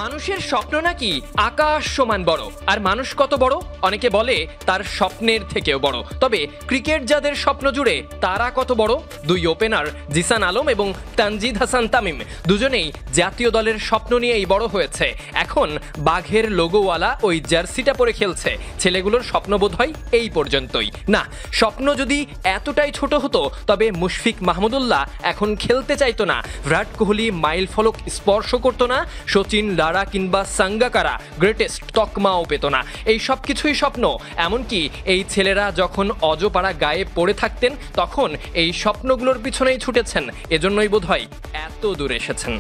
মানুষের স্বপ্ন নাকি আকাশ সমান বড়, আর মানুষ কত বড়? অনেকে বলে তার স্বপ্নের থেকেও বড়। তবে ক্রিকেট যাদের স্বপ্ন জুড়ে তারা কত বড়? দুই ওপেনার জিসান আলম এবং তানজিদ হাসান তামিম দুজনেই জাতীয় দলের স্বপ্ন নিয়েই বড় হয়েছে। এখন বাঘের লোগোওয়ালা ওই জার্সিটা পরে খেলছে। ছেলেগুলোর স্বপ্ন বোধ হয় এই পর্যন্তই। না, স্বপ্ন যদি এতটাই ছোট হতো তবে মুশফিক মাহমুদুল্লাহ এখন খেলতে চাইতো না, বিরাট কোহলি মাইল ফলক স্পর্শ করতো না, সচিন, লারা কিংবা সাঙ্গাকারা গ্রেটেস্ট তকমাও পেত না। এই সব কিছুই স্বপ্ন। এমনকি এই ছেলেরা যখন অজপাড়া গায়ে পড়ে থাকতেন তখন এই স্বপ্নগুলোর পিছনেই ছুটেছেন। এজন্যই বোধহয় এত দূর এসেছেন।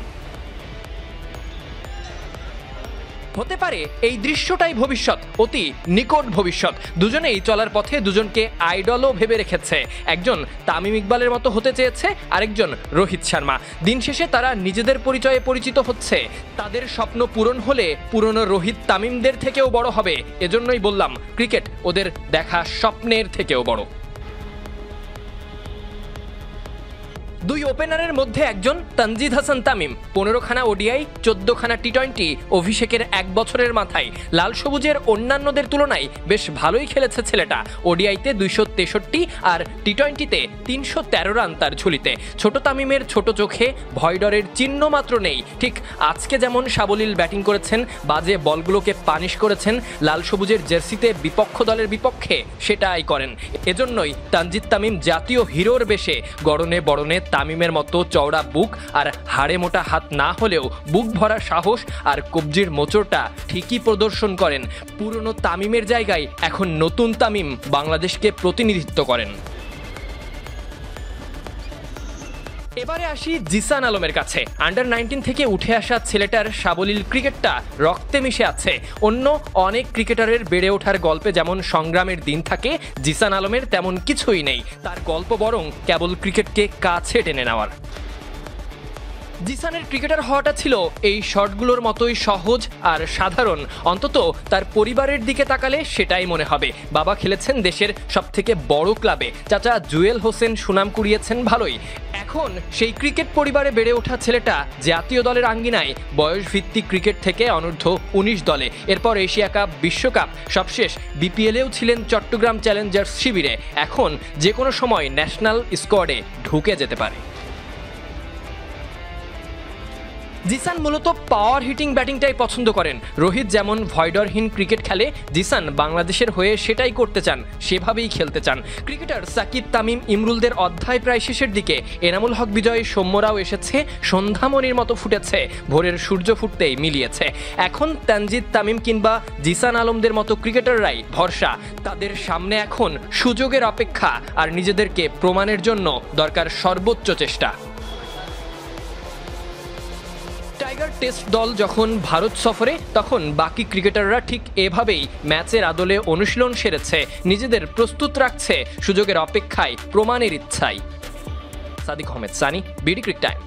হতে পারে এই দৃশ্যটাই ভবিষ্যৎ, অতি নিকট ভবিষ্যৎ। দুজনেই চলার পথে দুজনকে আইডলও ভেবে রেখেছে। একজন তামিম ইকবালের মতো হতে চেয়েছে, আরেকজন রোহিত শর্মা। দিন শেষে তারা নিজেদের পরিচয়ে পরিচিত হচ্ছে। তাদের স্বপ্ন পূরণ হলে পুরনো রোহিত তামিমদের থেকেও বড় হবে। এজন্যই বললাম ক্রিকেট ওদের দেখা স্বপ্নের থেকেও বড়। দুই ওপেনারের মধ্যে একজন তানজিদ হাসান তামিম। 15খানা ওডিআই, 14খানা টি-20 অভিষেকের এক বছরের মাথায় লাল সবুজের অন্যান্যদের তুলনায় বেশ ভালোই খেলেছে ছেলেটা। ওডিআইতে 263 আর টি-20তে 313 রান তার ঝুলিতে। ছোট তামিমের ছোট চোখে ভয় ডরের চিহ্ন মাত্র নেই। ঠিক আজকে যেমন সাবলীল ব্যাটিং করেছেন, বাজে বলগুলোকে পানিশ করেছেন, লাল সবুজের জার্সিতে বিপক্ষ দলের বিপক্ষে সেটাই করেন। এজন্যই তানজিদ তামিম জাতীয় হিরোর বেশে গড়নে বড়নে তামিমের মতো চওড়া বুক আর হাড়ে মোটা হাত না হলেও বুক ভরা সাহস আর কবজির মোচড়টা ঠিকই প্রদর্শন করেন। পুরনো তামিমের জায়গায় এখন নতুন তামিম বাংলাদেশকে প্রতিনিধিত্ব করেন। এবারে আসি জিসান আলমের কাছে। আন্ডার 19 থেকে উঠে আসা ছেলেটার সাবলীল ক্রিকেটটা রক্তে মিশে আছে। অন্য অনেক ক্রিকেটারের বেড়ে ওঠার গল্পে যেমন সংগ্রামের দিন থাকে, জিসান আলমের তেমন কিছুই নেই। তার গল্প বরং কেবল ক্রিকেটকে কাছে টেনে নেওয়ার। জিসানের ক্রিকেটার হওয়াটা ছিল এই শটগুলোর মতোই সহজ আর সাধারণ। অন্তত তার পরিবারের দিকে তাকালে সেটাই মনে হবে। বাবা খেলেছেন দেশের সবথেকে বড় ক্লাবে, চাচা জুয়েল হোসেন সুনাম কুড়িয়েছেন ভালোই। এখন সেই ক্রিকেট পরিবারে বেড়ে ওঠা ছেলেটা জাতীয় দলের আঙ্গিনায় বয়সভিত্তিক ক্রিকেট থেকে অনূর্ধ্ব 19 দলে, এরপর এশিয়া কাপ, বিশ্বকাপ, সবশেষ বিপিএলেও ছিলেন চট্টগ্রাম চ্যালেঞ্জার্স শিবিরে। এখন যে কোনো সময় ন্যাশনাল স্কোয়াডে ঢুকে যেতে পারে। জিসান মূলত পাওয়ার হিটিং ব্যাটিংটাই পছন্দ করেন। রোহিত যেমন ভয়ডরহীন ক্রিকেট খেলে, জিসান বাংলাদেশের হয়ে সেটাই করতে চান, সেভাবেই খেলতে চান। ক্রিকেটার সাকিব, তামিম, ইমরুলদের অধ্যায় প্রায় শেষের দিকে। এনামুল হক বিজয়, সৌম্যরাও এসেছে, সন্ধ্যামণির মতো ফুটেছে, ভোরের সূর্য ফুটতেই মিলিয়েছে। এখন তানজিদ তামিম কিংবা জিসান আলমদের মতো ক্রিকেটাররাই ভরসা। তাদের সামনে এখন সুযোগের অপেক্ষা, আর নিজেদেরকে প্রমাণের জন্য দরকার সর্বোচ্চ চেষ্টা। টাইগার টেস্ট দল যখন ভারত সফরে, তখন বাকি ক্রিকেটাররা ঠিক এভাবেই ম্যাচের আদলে অনুশীলন সেরেছে, নিজেদের প্রস্তুত রাখছে সুযোগের অপেক্ষায়, প্রমাণের ইচ্ছায়। Sadiq Ahmed Sunny, BD cric time.